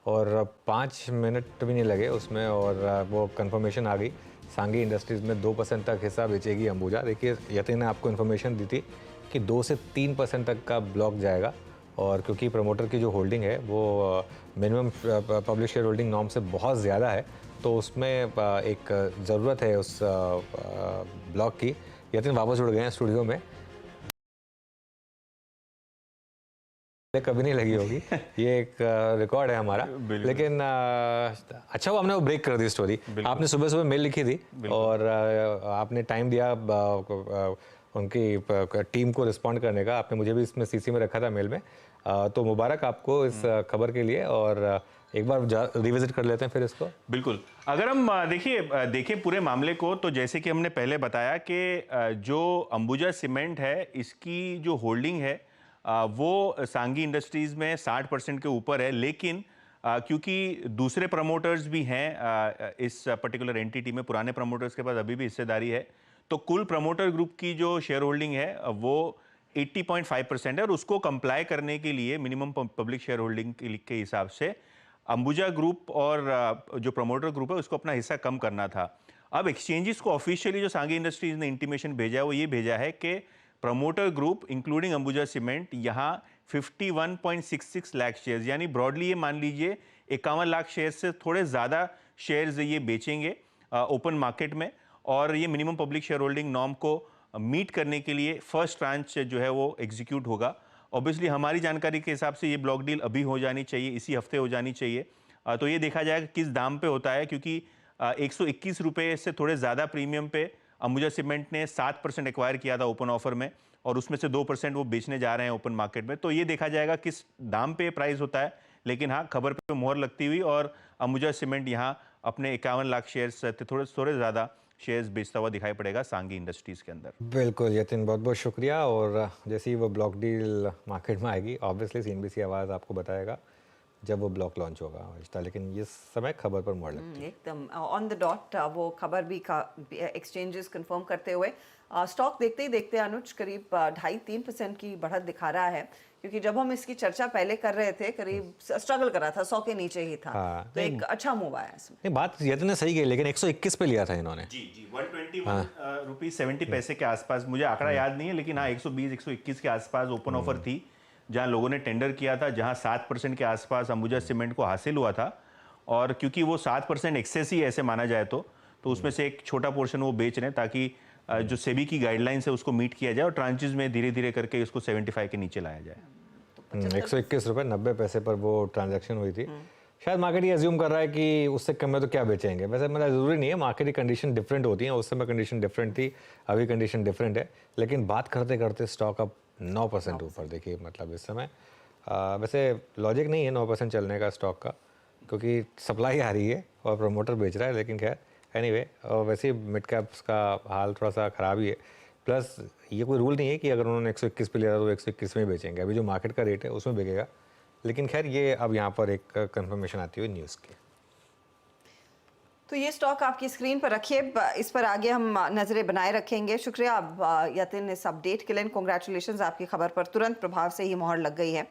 और 5 मिनट भी नहीं लगे उसमें और वो कंफर्मेशन आ गई। सांगी इंडस्ट्रीज़ में 2% तक हिस्सा बेचेगी अंबुजा। देखिए यतिन ने आपको इन्फॉर्मेशन दी थी कि 2 से 3% तक का ब्लॉक जाएगा और क्योंकि प्रमोटर की जो होल्डिंग है वो minimum public share holding norm से बहुत ज़्यादा है, तो उसमें एक ज़रूरत है उस ब्लॉक की। यतिन वापस उड़ गए हैं स्टूडियो में। कभी नहीं लगी होगी, ये एक रिकॉर्ड है हमारा। लेकिन अच्छा वो हमने वो ब्रेक कर दी स्टोरी। आपने सुबह सुबह मेल लिखी थी और आपने टाइम दिया उनकी टीम को रिस्पॉन्ड करने का। आपने मुझे भी इसमें सीसी में रखा था मेल में। तो मुबारक आपको इस खबर के लिए और एक बार रिविजिट कर लेते हैं फिर इसको। बिल्कुल। अगर हम देखें पूरे मामले को, तो जैसे कि हमने पहले बताया कि जो अंबुजा सीमेंट है इसकी जो होल्डिंग है वो सांगी इंडस्ट्रीज में 60% के ऊपर है, लेकिन क्योंकि दूसरे प्रमोटर्स भी हैं इस पर्टिकुलर एंटिटी में, पुराने प्रमोटर्स के पास अभी भी हिस्सेदारी है, तो कुल प्रमोटर ग्रुप की जो शेयर होल्डिंग है वो 80.5% है और उसको कंप्लाई करने के लिए मिनिमम पब्लिक शेयर होल्डिंग के हिसाब से अंबुजा ग्रुप और जो प्रमोटर ग्रुप है उसको अपना हिस्सा कम करना था। अब एक्सचेंजेस को ऑफिशियली जो सांगी इंडस्ट्रीज ने इंटीमेशन भेजा है वो ये भेजा है कि promoter group including Ambuja cement यहाँ 51.66 लाख शेयर्स, यानी ब्रॉडली ये मान लीजिए 51 लाख शेयर से थोड़े ज़्यादा शेयर्स ये बेचेंगे ओपन मार्केट में, और ये minimum public share holding norm को मीट करने के लिए फर्स्ट ट्रांच जो है वो एग्जीक्यूट होगा। ऑब्वियसली हमारी जानकारी के हिसाब से ये ब्लॉक डील अभी हो जानी चाहिए, इसी हफ्ते हो जानी चाहिए। तो ये देखा जाएगा किस दाम पे होता है, क्योंकि 121 रुपये से थोड़े ज़्यादा प्रीमियम पे अंबुजा सीमेंट ने 7% एक्वायर किया था ओपन ऑफर में, और उसमें से 2% वो बेचने जा रहे हैं ओपन मार्केट में। तो ये देखा जाएगा किस दाम पे प्राइस होता है, लेकिन हाँ खबर पे मोहर लगती हुई और अंबुजा सीमेंट यहाँ अपने 51 लाख शेयर्स थोड़े थोड़े ज़्यादा शेयर्स बेचता हुआ दिखाई पड़ेगा सांगी इंडस्ट्रीज के अंदर। बिल्कुल यतिन, बहुत बहुत शुक्रिया। और जैसे ही वो ब्लॉक डील मार्केट में आएगी ऑब्वियसली सीएनबीसी आवाज़ आपको बताएगा जब वो ब्लॉक लॉन्च होगा रिश्ता। लेकिन ये समय खबर पर मोड़ लगती है एकदम ऑन द डॉट वो खबर भी एक्सचेंजेस कंफर्म करते हुए स्टॉक देखते ही देखते अनुज करीब 2.5-3% की बढ़त दिखा रहा है, क्योंकि जब हम इसकी चर्चा पहले कर रहे थे करीब स्ट्रगल कर रहा था, 100 के नीचे ही था। हाँ, तो एक अच्छा मूव आया इसमें। नहीं बात यतिन ने सही की, लेकिन 121 पे लिया था इन्होंने। जी 121 रुपीज 70 पैसे के आसपास, मुझे आंकड़ा याद नहीं है, लेकिन हाँ 120-121 के आसपास ओपन ऑफर थी जहां लोगों ने टेंडर किया था, जहां 7% के आसपास अंबुजा सीमेंट को हासिल हुआ था। और क्योंकि वो 7% एक्सेस ही ऐसे माना जाए तो उसमें से एक छोटा पोर्शन वो बेच रहे हैं ताकि जो सेबी की गाइडलाइंस है उसको मीट किया जाए और ट्रांचेज में धीरे धीरे करके इसको 75 के नीचे लाया जाए। 121 रुपये 90 पैसे पर वो ट्रांजैक्शन हुई थी। शायद मार्केट ये अज्यूम कर रहा है कि उससे कम में तो क्या बेचेंगे। वैसे मतलब ज़रूरी नहीं है, मार्केट की कंडीशन डिफरेंट होती है। उस समय कंडीशन डिफरेंट थी, अभी कंडीशन डिफरेंट है। लेकिन बात करते करते स्टॉक अब 9% ऊपर। देखिए मतलब इस समय वैसे लॉजिक नहीं है 9% चलने का स्टॉक का, क्योंकि सप्लाई आ रही है और प्रमोटर बेच रहा है। लेकिन खैर एनीवे, वैसे मिड कैप्स का हाल थोड़ा सा ख़राब ही है। प्लस ये कोई रूल नहीं है कि अगर उन्होंने 121 पे लिया था तो 121 में ही बेचेंगे। अभी जो मार्केट का रेट है उसमें बिकेगा। लेकिन खैर ये अब यहाँ पर एक कंफर्मेशन आती हुई न्यूज़ की। तो ये स्टॉक आपकी स्क्रीन पर रखिए, इस पर आगे हम नज़रें बनाए रखेंगे। शुक्रिया यतिन इस अपडेट के लिए। कांग्रेचुलेशंस, आपकी खबर पर तुरंत प्रभाव से ही मोहर लग गई है।